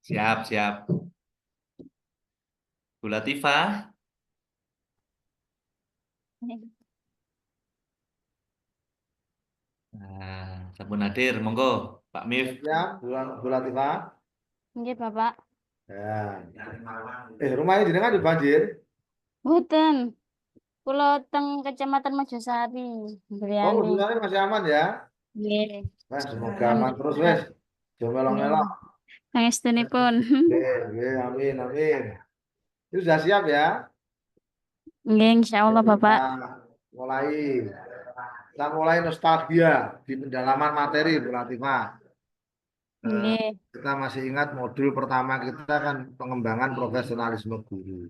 Siap, siap. Bu Latifah, nah, sampun hadir, monggo, Pak Mif. Ya, Bu Latifah. Nggih, Bapak. Ya. Rumahnya jenengan di banjir? Mboten. Kula teng Kecamatan Mojosari, Oh, Briani. hubungannya masih aman ya? Nggih. Nah, semoga aman terus, wes. Jangan melong-melong. Pangestunipun. Oke, amin, amin. Itu sudah siap ya? Nggih, insyaallah, Bapak. Mulai. Kita mulai nostalgia di pendalaman materi, Bu Latifah. Nggih. Kita masih ingat modul pertama kita kan pengembangan profesionalisme guru.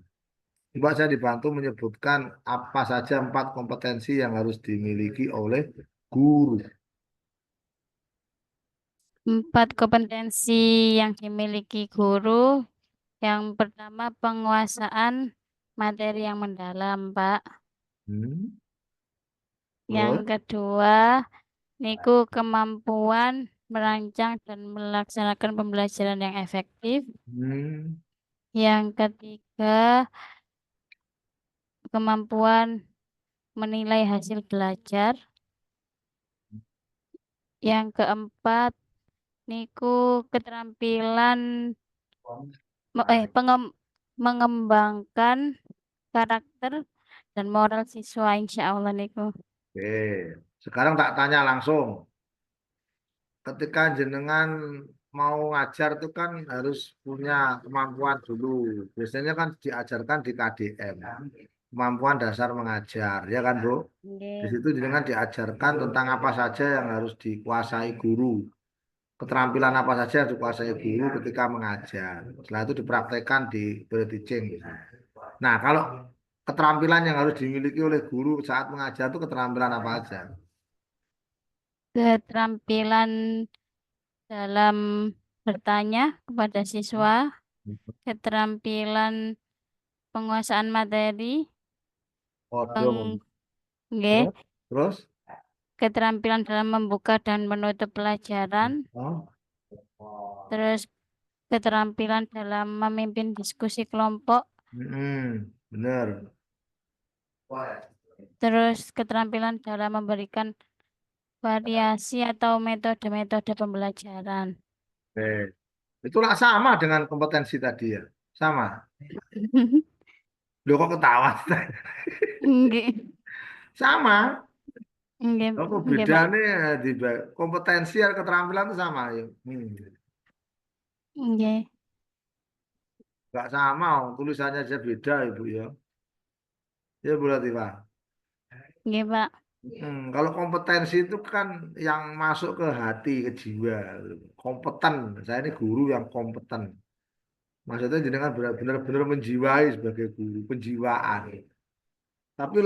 Coba saya dibantu menyebutkan apa saja 4 kompetensi yang harus dimiliki oleh guru. 4 kompetensi yang dimiliki guru. Yang pertama, penguasaan materi yang mendalam, Pak. Yang kedua, niku kemampuan merancang dan melaksanakan pembelajaran yang efektif. Yang ketiga, kemampuan menilai hasil belajar. Yang keempat, niku keterampilan mengembangkan karakter dan moral siswa, insya Allah niku. Oke, sekarang tak tanya langsung. Ketika jenengan mau ngajar itu kan harus punya kemampuan dulu. Biasanya kan diajarkan di KDM, kemampuan dasar mengajar, ya kan, Bu? Di situ jenengan diajarkan tentang apa saja yang harus dikuasai guru. Keterampilan apa saja yang dikuasai guru ketika mengajar. Setelah itu dipraktekkan di teaching. Nah, kalau keterampilan yang harus dimiliki oleh guru saat mengajar itu keterampilan apa aja? Keterampilan dalam bertanya kepada siswa, keterampilan penguasaan materi, nggih, Terus? keterampilan dalam membuka dan menutup pelajaran, terus keterampilan dalam memimpin diskusi kelompok, Benar. terus keterampilan dalam memberikan variasi atau metode-metode pembelajaran. Itulah sama dengan kompetensi tadi ya. Sama. Loh kok ketawa? Nggih. Sama. Nggih. Apa Nggih, Pak. bedanya di kompetensi dan keterampilan itu sama ya? Nggih. Enggak sama, tulisannya aja beda Ibu ya. Ya Bu Latifah. Nggih, Pak. Kalau kompetensi itu kan yang masuk ke hati, ke jiwa. Kompeten. Saya ini guru yang kompeten. Maksudnya jenengan benar-benar menjiwai sebagai guru, penjiwaan. Tapi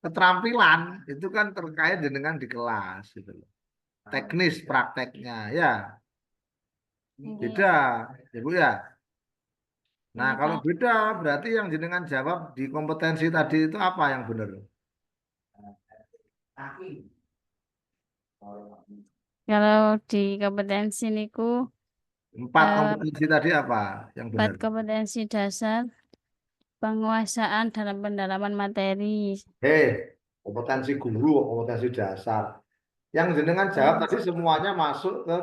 keterampilan itu kan terkait dengan di kelas gitu loh. Teknis prakteknya ya beda, ya Bu ya. Nah, kalau beda berarti yang jenengan jawab di kompetensi tadi itu apa yang benar? Kalau di kompetensi niku 4 kompetensi tadi apa yang 4 benar? kompetensi dasar, penguasaan dalam pendalaman materi. Kompetensi guru, kompetensi dasar. Yang jenengan jawab tadi semuanya masuk ke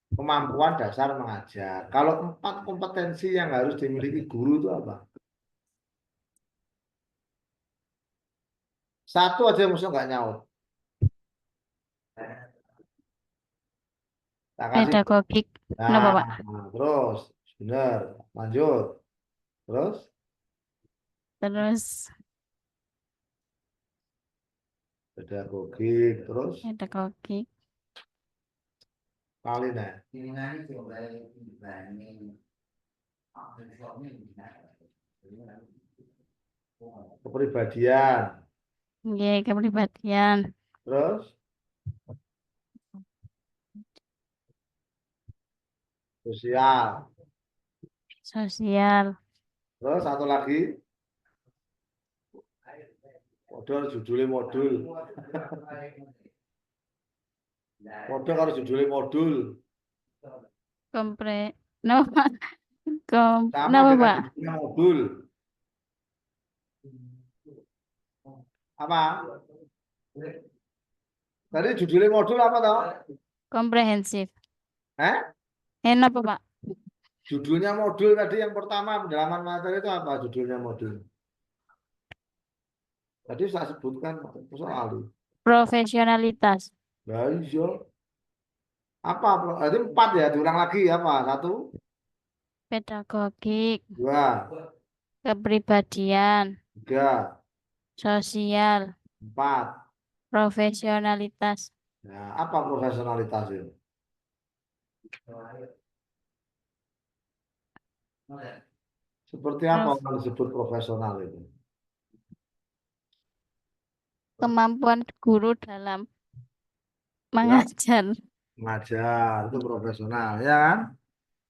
kemampuan dasar mengajar. Kalau 4 kompetensi yang harus dimiliki guru itu apa? Satu aja yang musuh nggak nyaut. Pedagogik. Kenapa, Pak? Terus, benar. Lanjut. Terus? Pedagogik. Terus? Pedagogik. Kali nih. Kepribadian. Nggih, kepribadian. Terus sosial. Sosial. Terus satu lagi. Modul judulnya modul. Modul harus judulnya modul. Kompre. Napa? Sama Napa, dengan Pak? judulnya modul. Apa? Tadi judulnya modul apa tau? Komprehensif. Eh? Napa, Pak? Judulnya modul tadi yang pertama pendalaman materi itu apa judulnya modul? Tadi saya sebutkan soal. Profesionalitas. Nah, iya. Apa? Itu 4 ya, diulang lagi apa? 1, Pedagogik. 2, Kepribadian. 3, Sosial. 4. Profesionalitas. Nah, apa profesionalitas itu? Seperti apa Prof- orang disebut profesional itu? Kemampuan guru dalam Ya, mengajar. ngajar itu profesional, ya kan?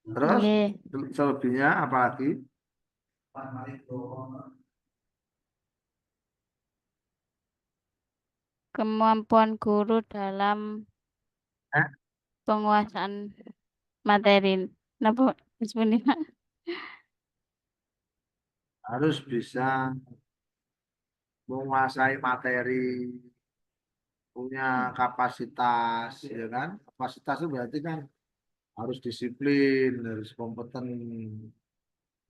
Terus Nggih. selebihnya apa lagi? Kemampuan guru dalam Eh, penguasaan materi. Napa disebutnya, Pak? harus bisa menguasai materi, punya kapasitas, ya kan? Kapasitas itu berarti kan harus disiplin, harus kompeten,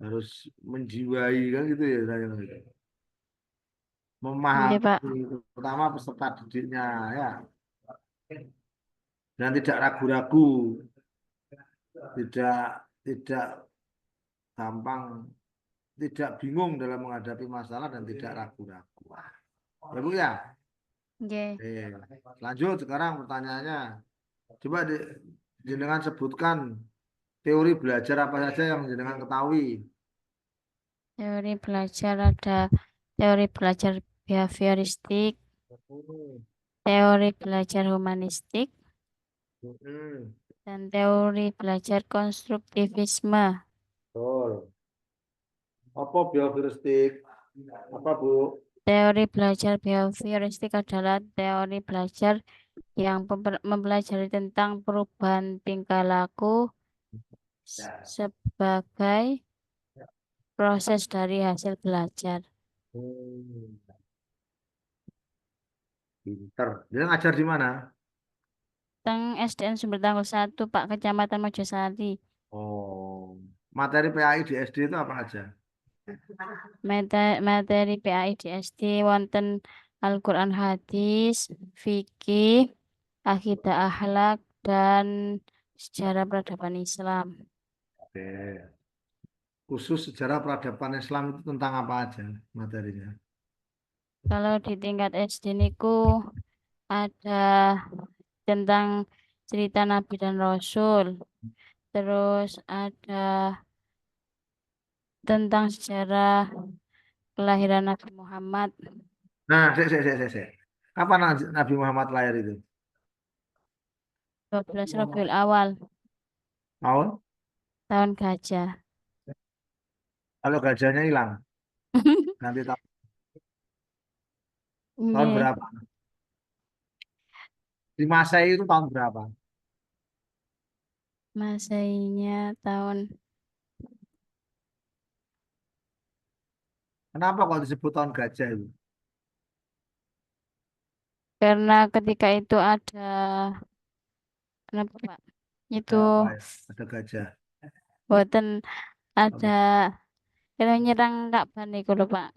harus menjiwai kan gitu ya saya gitu. Nggih, Pak. Memahami terutama peserta didiknya ya, dan tidak ragu-ragu, tidak tidak gampang, tidak bingung dalam menghadapi masalah dan tidak ragu-ragu. Ya Bu ya. Nggih. Lanjut sekarang pertanyaannya. Coba jenengan sebutkan teori belajar apa saja yang jenengan ketahui. Teori belajar ada teori belajar behavioristik, teori belajar humanistik, Hmm, dan teori belajar konstruktivisme. betul. Apa bioheuristik? Apa Bu? Teori belajar behavioristik adalah teori belajar yang mempelajari tentang perubahan tingkah laku sebagai proses dari hasil belajar. Hmm, pinter. Dia ngajar di mana? Teng SDN Sumber Tangguh 1, Pak, Kecamatan Mojosari. Oh, materi PAI di SD itu apa aja? Materi PAI di SD wonten Al-Quran hadis, fikih, akidah akhlak, dan sejarah peradaban Islam. Oke. Khusus sejarah peradaban Islam itu tentang apa aja materinya? Kalau di tingkat SD niku ada tentang cerita Nabi dan Rasul, terus ada tentang sejarah kelahiran Nabi Muhammad Nah, sik. Kapan Nabi Muhammad lahir itu? 12 Rabiul Awal, Tahun? tahun gajah. Kalau gajahnya hilang, nanti tahun Nggih, berapa? Di Masehi itu tahun berapa? Masainya tahun Kenapa kok disebut tahun gajah itu? karena ketika itu ada kenapa, Pak? Itu Ada apa ya? Ada gajah. boten ada Apa? yang nyerang Ka'bah niku lho, Pak.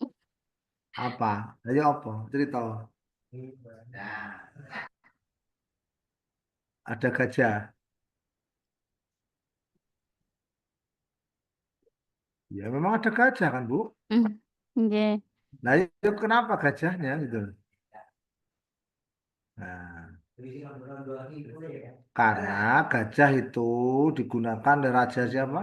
Apa? Ayo apa? Cerita. Ada gajah. Ya memang ada gajah kan Bu? Nggih. Nah itu kenapa gajahnya gitu? Nah. Karena gajah itu digunakan oleh raja siapa?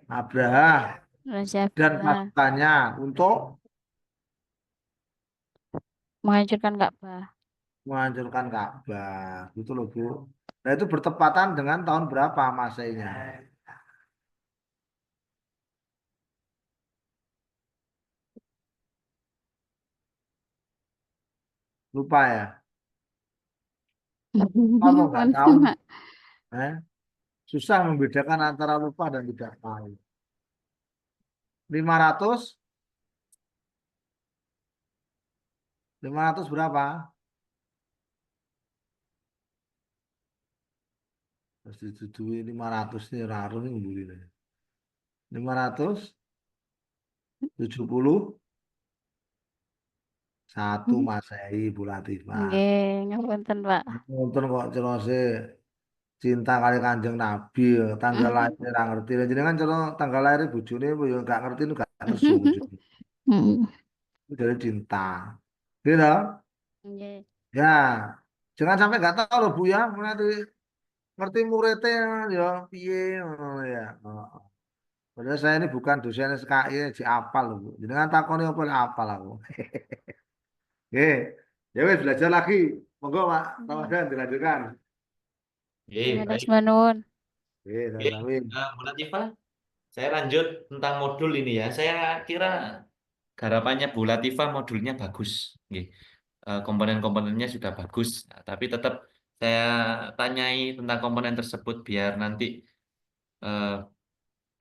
Abraha Raja dan Bela pasukannya untuk menghancurkan Ka'bah. menghancurkan Ka'bah. Gitu loh, Bu. Nah, itu bertepatan dengan tahun berapa Masainya? Lupa ya? Kamu nggak tahu? Punten, Pak. Eh? Susah membedakan antara lupa dan tidak tahu. 500? 500 berapa? Terus ditutui 500 nih raro nih mburi. 571 Masehi Bu Latifah. Nggih, ngapunten, Pak. Nonton kok cerose cinta kali Kanjeng Nabi ya, tanggal lahir ora ngerti. Jadi kan cara tanggal lahir bojone ya gak ngerti itu gak nesu bojone. Mm. Itu dari cinta. Gitu. Nggih. Ya, jangan sampai nggak tahu loh Bu ya, nanti ngerti muridnya ya piye ngono ya. Oh. Padahal saya ini bukan dosen SKI, jadi apal loh Bu. Jangan takoni apa lah apal aku. Oke, ya wes belajar lagi. Monggo Pak Ramadan dilanjutkan. Ya, Baik. nuwun. Oke, Oke, sami-sami. Bu Latifah, saya lanjut tentang modul ini ya. Saya kira garapannya Bu Latifah modulnya bagus. Nggih. Komponen-komponennya sudah bagus. Nah, tapi tetap saya tanyai tentang komponen tersebut biar nanti eh,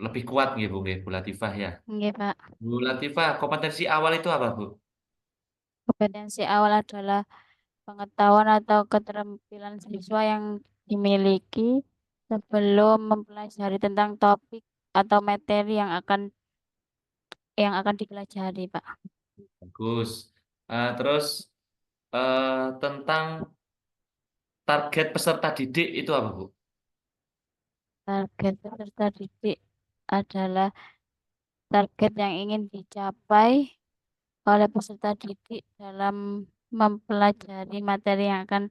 lebih kuat nggih Bu, nggih, Bu Latifah ya. Nggih, Pak. Bu Latifah, kompetensi awal itu apa, Bu? Kompetensi awal adalah pengetahuan atau keterampilan siswa yang dimiliki sebelum mempelajari tentang topik atau materi yang akan dipelajari, Pak. Bagus. Terus tentang target peserta didik itu apa, Bu? Target peserta didik adalah target yang ingin dicapai oleh peserta didik dalam mempelajari materi yang akan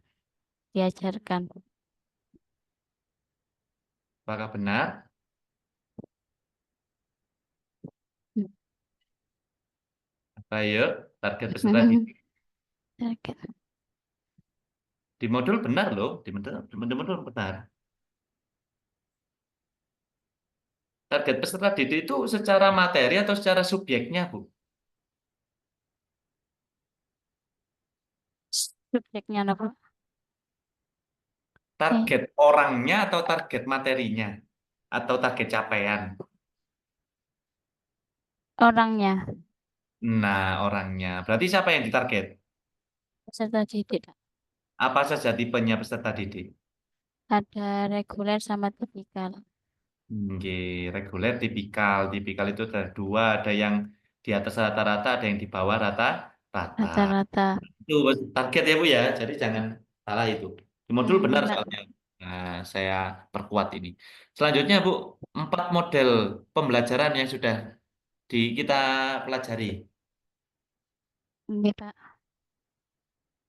diajarkan. Apakah benar? Ayo, target peserta didik. Target. Di modul benar loh, di modul benar. Target peserta didik itu secara materi atau secara subjeknya, Bu? Subjeknya apa? Target orangnya atau target materinya? Atau target capaian? Orangnya, Nah, orangnya. Berarti siapa yang ditarget? peserta didik. Apa saja tipenya peserta didik? Ada reguler sama tipikal. Oke, reguler, tipikal. Tipikal itu ada dua, ada yang di atas rata-rata, ada yang di bawah rata-rata. Rata-rata. Itu target ya Bu ya, jadi jangan salah itu. Di modul benar Enggak. soalnya. Nah, saya perkuat ini. Selanjutnya Bu, 4 model pembelajaran yang sudah kita pelajari. Enggak, Pak.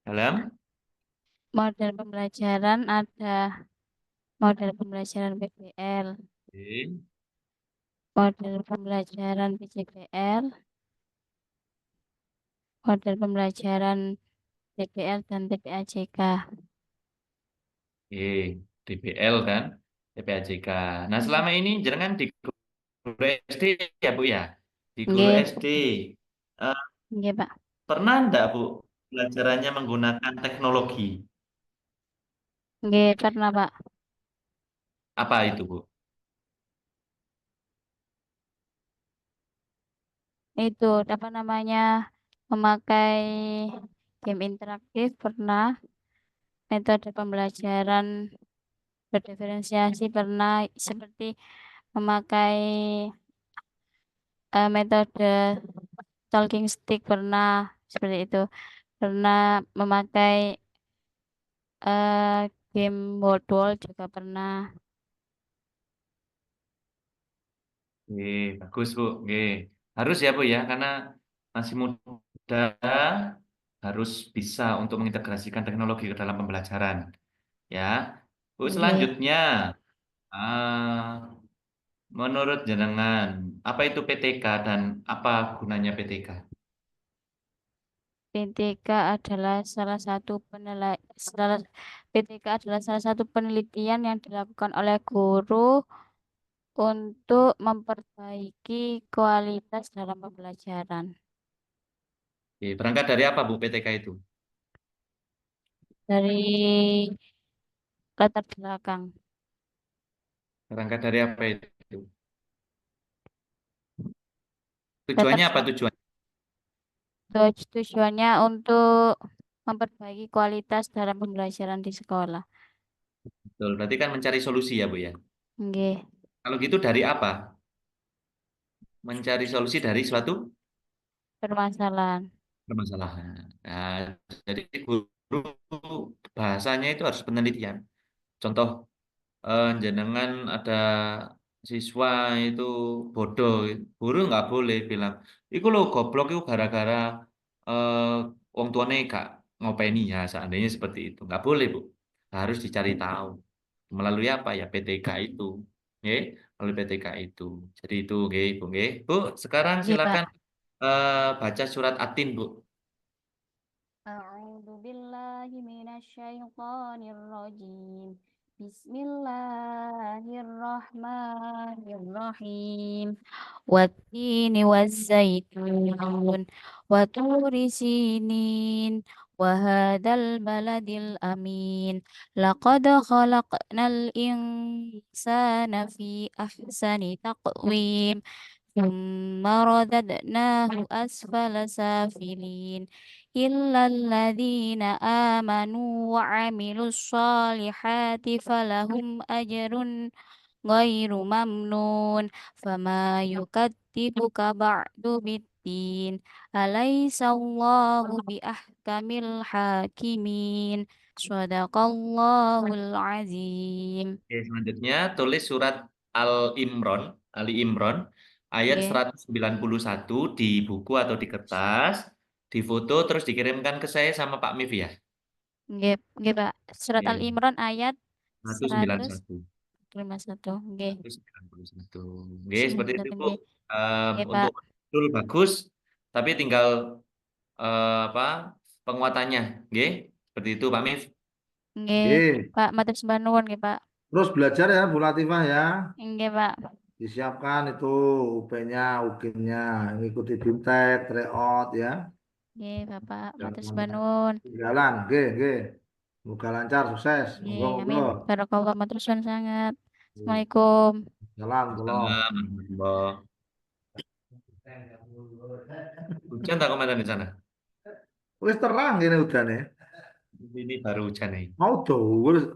Dalam? Model pembelajaran ada model pembelajaran PBL, Oke. model pembelajaran PJBL, model pembelajaran TPL dan TPAJK. Oke, DBL kan, TPAJK. Nah, selama ini jangan di guru SD ya Bu ya. Di guru Nggih, SD. Eh, nggih, Pak. pernah enggak Bu pelajarannya menggunakan teknologi? Nggih, pernah, Pak. Apa itu Bu? Itu apa namanya? Memakai game interaktif pernah, metode pembelajaran berdiferensiasi pernah, seperti memakai metode talking stick pernah, seperti itu. Pernah memakai game modal juga pernah. Oke, bagus Bu. Oke. Harus ya Bu ya, karena masih muda harus bisa untuk mengintegrasikan teknologi ke dalam pembelajaran. Ya. Bu, Nggih. selanjutnya, ah, menurut jenengan, apa itu PTK dan apa gunanya PTK? PTK adalah PTK adalah salah satu penelitian yang dilakukan oleh guru untuk memperbaiki kualitas dalam pembelajaran. Oke, berangkat dari apa, Bu, PTK itu? Dari latar belakang. Berangkat dari apa itu? Latar Tujuannya apa belakang. tujuan? Tujuannya untuk memperbaiki kualitas dalam pembelajaran di sekolah. Betul, berarti kan mencari solusi ya, Bu ya. Nggih, Kalau gitu dari apa? Mencari solusi dari suatu permasalahan. permasalahan. Nah, jadi guru bahasanya itu harus penelitian. Contoh, jenengan ada siswa itu bodoh, guru nggak boleh bilang, iku lo goblok itu gara-gara eh, wong tuane gak ngopeni ya, seandainya seperti itu. Nggak boleh, Bu. Harus dicari tahu. Melalui apa ya? PTK itu. Oke, melalui PTK itu. Jadi itu, oke, Bu. Oke. Bu, sekarang Nggih, Pak. silakan baca surat At-Tin, Bu. A'udzu billahi minasyaitonir rajim. Bismillahirrahmanirrahim. Wattini wazzaitun wa turi sinin wa hadzal baladil amin. Laqad khalaqnal insana fi ahsani taqwim. ثم رددناه أسفل سافلين إلا الذين آمنوا وعملوا الصالحات فلهم أجر غير ممنون فما يكذبك بعد بالدين أليس الله بأحكم الحاكمين صدق الله العظيم. Oke, selanjutnya tulis surat Al-Imran, Ali Imran, ayat Nggih, 191 di buku atau di kertas, difoto terus dikirimkan ke saya sama Pak Mif ya. nggih, nggih, Pak. Surat Oke, Al-Imran ayat 191. 151. Nggih, 191. Oke, seperti itu 91. Bu. Nggih, nggih, Untuk Pak. modul bagus, tapi tinggal apa penguatannya. Oke, seperti itu Pak Mif. Nggih, Oke. Pak. Matur sembah nuwun nggih, Pak. Terus belajar ya Bu Latifah ya. Nggih, Pak. Disiapkan itu UP-nya, UKIM-nya, mengikuti BIMTEK, tryout ya. Nggih, Bapak. Matur Jangan sembah nuwun. ketinggalan. Oke, oke. Semoga lancar, sukses. Nggih, Monggo, monggo. amin. Barakallah matur suwun sangat. Assalamualaikum. Salam, tolong. Assalamualaikum. Hujan tak komentar di sana? Wis terang ini udah nih. Ini baru hujan nih. Mau tuh.